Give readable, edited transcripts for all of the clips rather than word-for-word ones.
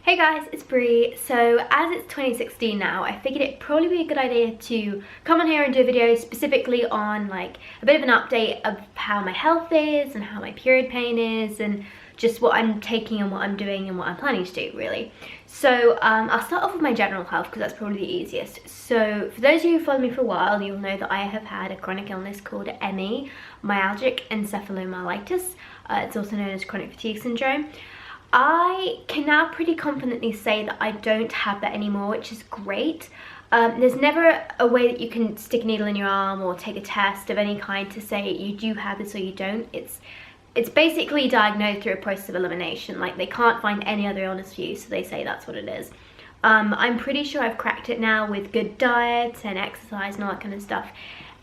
Hey guys, it's Bree. So as it's 2016 now, I figured it'd probably be a good idea to come on here and do a video specifically on like a bit of an update of how my health is and how my period pain is and just what I'm taking and what I'm doing and what I'm planning to do really. So I'll start off with my general health because that's probably the easiest. So for those of you who followed me for a while, you'll know that I have had a chronic illness called ME, myalgic encephalomyelitis. It's also known as chronic fatigue syndrome. I can now pretty confidently say that I don't have that anymore, which is great. There's never a way that you can stick a needle in your arm or take a test of any kind to say you do have this or you don't. It's basically diagnosed through a process of elimination. Like, they can't find any other illness for you, so they say that's what it is. I'm pretty sure I've cracked it now with good diet and exercise and all that kind of stuff.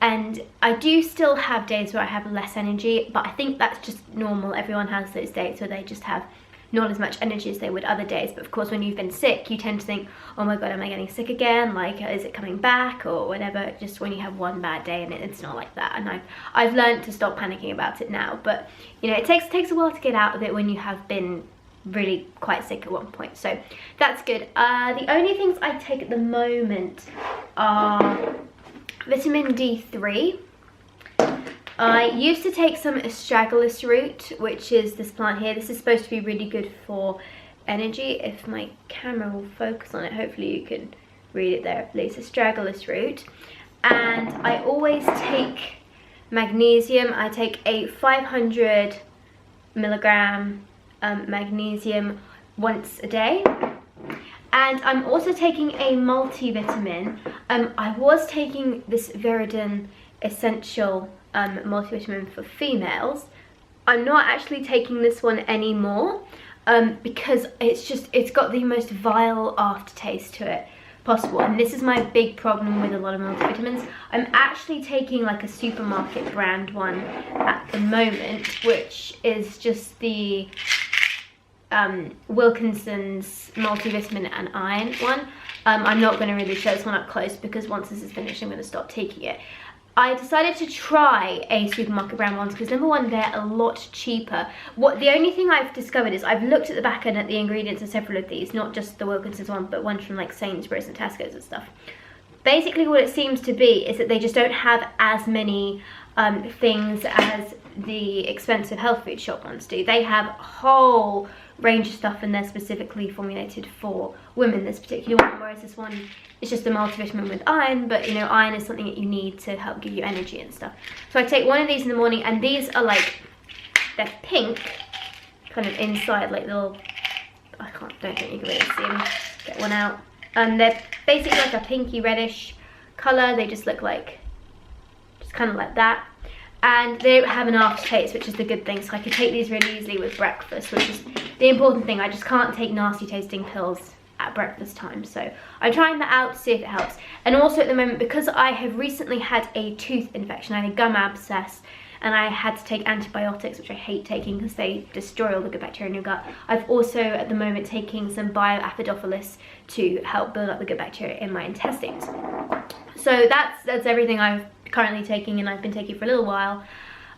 And I do still have days where I have less energy, but I think that's just normal. Everyone has those days where they just have not as much energy as they would other days. But of course, when you've been sick, you tend to think, oh my god, am I getting sick again? Like, is it coming back or whatever? Just when you have one bad day, and it's not like that. And I've learned to stop panicking about it now. But you know, it takes a while to get out of it when you have been really quite sick at one point. So that's good. The only things I take at the moment are vitamin D3. I used to take some astragalus root, which is this plant here. This is supposed to be really good for energy. If my camera will focus on it, hopefully you can read it there, please. Astragalus root. And I always take magnesium. I take a 500 milligram magnesium once a day. And I'm also taking a multivitamin. I was taking this Viridin Essential multivitamin for females. I'm not actually taking this one anymore because it's got the most vile aftertaste to it possible, and this is my big problem with a lot of multivitamins. I'm actually taking like a supermarket brand one at the moment, which is just the Wilkinson's multivitamin and iron one. I'm not going to really show this one up close because once this is finished I'm going to stop taking it. I decided to try a supermarket brand ones because number one, they're a lot cheaper. The only thing I've discovered is I've looked at the back end at the ingredients of several of these, not just the Wilkinson's one, but ones from like Sainsbury's and Tesco's and stuff. Basically what it seems to be is that they just don't have as many things as the expensive health food shop ones do. They have a whole range of stuff and they're specifically formulated for women, this particular one, whereas this one is just a multivitamin with iron, but you know, iron is something that you need to help give you energy and stuff. So I take one of these in the morning, and these are like, they're pink, kind of inside, like little, don't think you can really see them, get one out. They're basically like a pinky reddish colour. They just look like, just kind of like that. And they don't have an aftertaste, which is the good thing. So I can take these really easily with breakfast, which is the important thing. I just can't take nasty tasting pills at breakfast time. So I'm trying that out to see if it helps. And also at the moment, because I have recently had a tooth infection, I had a gum abscess, and I had to take antibiotics, which I hate taking because they destroy all the good bacteria in your gut. I've also at the moment taking some bioacidophilus to help build up the good bacteria in my intestines. So that's everything I'm currently taking, and I've been taking for a little while.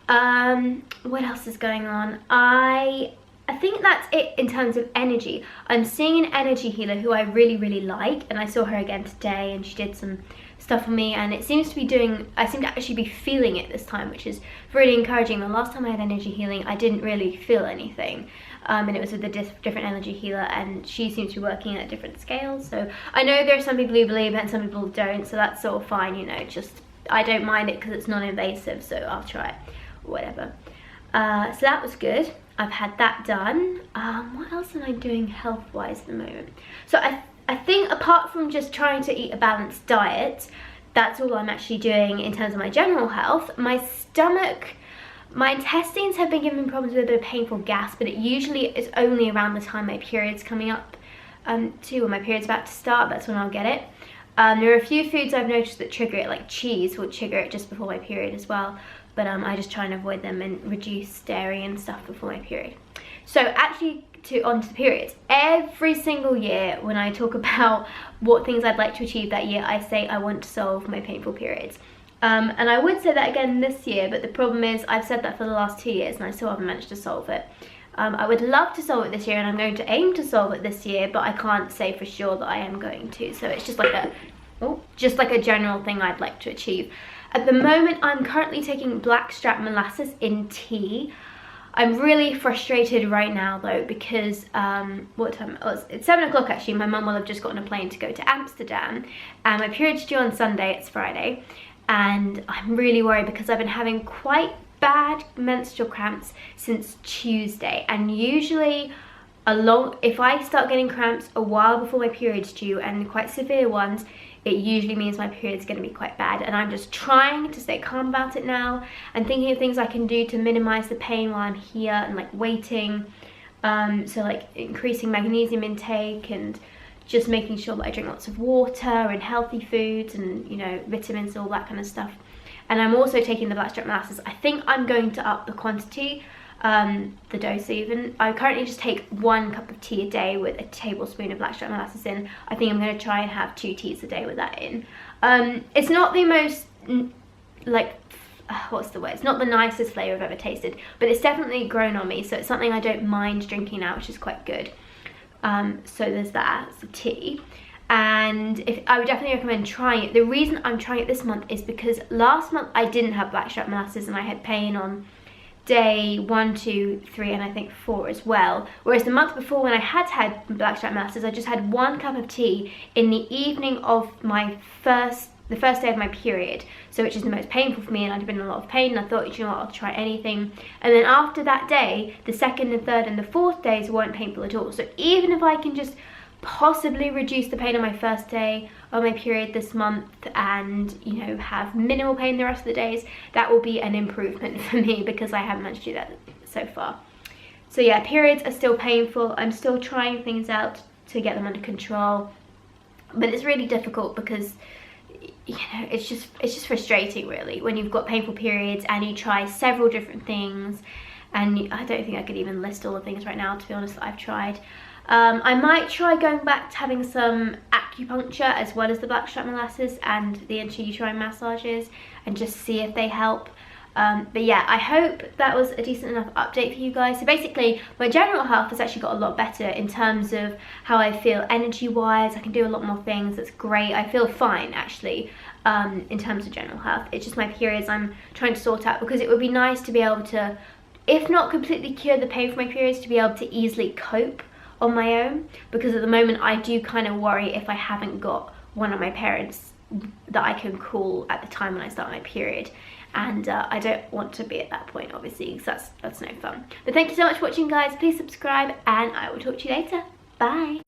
What else is going on? I think that's it in terms of energy. I'm seeing an energy healer who I really like, and I saw her again today and she did some stuff for me, and it seems to be doing, I seem to actually be feeling it this time, which is really encouraging. The last time I had energy healing I didn't really feel anything, and it was with a different energy healer, and she seems to be working at different scales. So I know there are some people who believe it and some people don't, so that's all fine, you know, just I don't mind it because it's non-invasive, so I'll try it, whatever. So that was good. I've had that done. What else am I doing health-wise at the moment? So I think apart from just trying to eat a balanced diet, that's all I'm actually doing in terms of my general health. My stomach, my intestines have been giving me problems with a bit of painful gas, but it usually is only around the time my period's coming up or my period's about to start. That's when I'll get it. There are a few foods I've noticed that trigger it, like cheese will trigger it just before my period as well. But I just try and avoid them and reduce dairy and stuff before my period. So actually, on to the periods. Every single year when I talk about what things I'd like to achieve that year, I say I want to solve my painful periods. And I would say that again this year, but the problem is I've said that for the last 2 years and I still haven't managed to solve it. I would love to solve it this year, and I'm going to aim to solve it this year, but I can't say for sure that I am going to. So it's just like a general thing I'd like to achieve. At the moment, I'm currently taking blackstrap molasses in tea. I'm really frustrated right now though, because what time it was? It's 7 o'clock actually. My mum will have just gotten a plane to go to Amsterdam, and my period's due on Sunday. It's Friday, and I'm really worried because I've been having quite bad menstrual cramps since Tuesday, and usually if I start getting cramps a while before my period's due, and quite severe ones, it usually means my period's going to be quite bad. And I'm just trying to stay calm about it now and thinking of things I can do to minimize the pain while I'm here, and like waiting, so like increasing magnesium intake and just making sure that I drink lots of water and healthy foods and, you know, vitamins and all that kind of stuff. And I'm also taking the blackstrap molasses. I think I'm going to up the quantity, the dose even. I currently just take 1 cup of tea a day with a tablespoon of blackstrap molasses in. I think I'm going to try and have 2 teas a day with that in. It's not the most, like, what's the word? It's not the nicest flavour I've ever tasted, but it's definitely grown on me, so it's something I don't mind drinking now, which is quite good. So there's that, it's the tea. And I would definitely recommend trying it. The reason I'm trying it this month is because last month I didn't have blackstrap molasses, and I had pain on day 1, 2, 3, and I think 4 as well. Whereas the month before, when I had blackstrap molasses, I just had 1 cup of tea in the evening of the first day of my period, so which is the most painful for me, and I'd been in a lot of pain, and I thought, you know what, I'll try anything. And then after that day, the 2nd and 3rd and the 4th days weren't painful at all. So even if I can just possibly reduce the pain on my first day of my period this month, and, you know, have minimal pain the rest of the days, that will be an improvement for me, because I haven't managed to do that so far. So yeah, periods are still painful. I'm still trying things out to get them under control, but it's really difficult because, you know, it's just frustrating really when you've got painful periods and you try several different things, and I don't think I could even list all the things right now, to be honest, that I've tried. I might try going back to having some acupuncture as well as the blackstrap molasses and the intrauterine massages, and just see if they help. But yeah, I hope that was a decent enough update for you guys. So basically, my general health has actually got a lot better in terms of how I feel energy wise. I can do a lot more things. That's great. I feel fine actually, in terms of general health. It's just my periods I'm trying to sort out, because it would be nice to be able to, if not completely cure the pain from my periods, to be able to easily cope on my own, because at the moment I do kind of worry if I haven't got one of my parents that I can call at the time when I start my period, and I don't want to be at that point obviously, because that's no fun. But thank you so much for watching guys. Please subscribe, and I will talk to you later. Bye.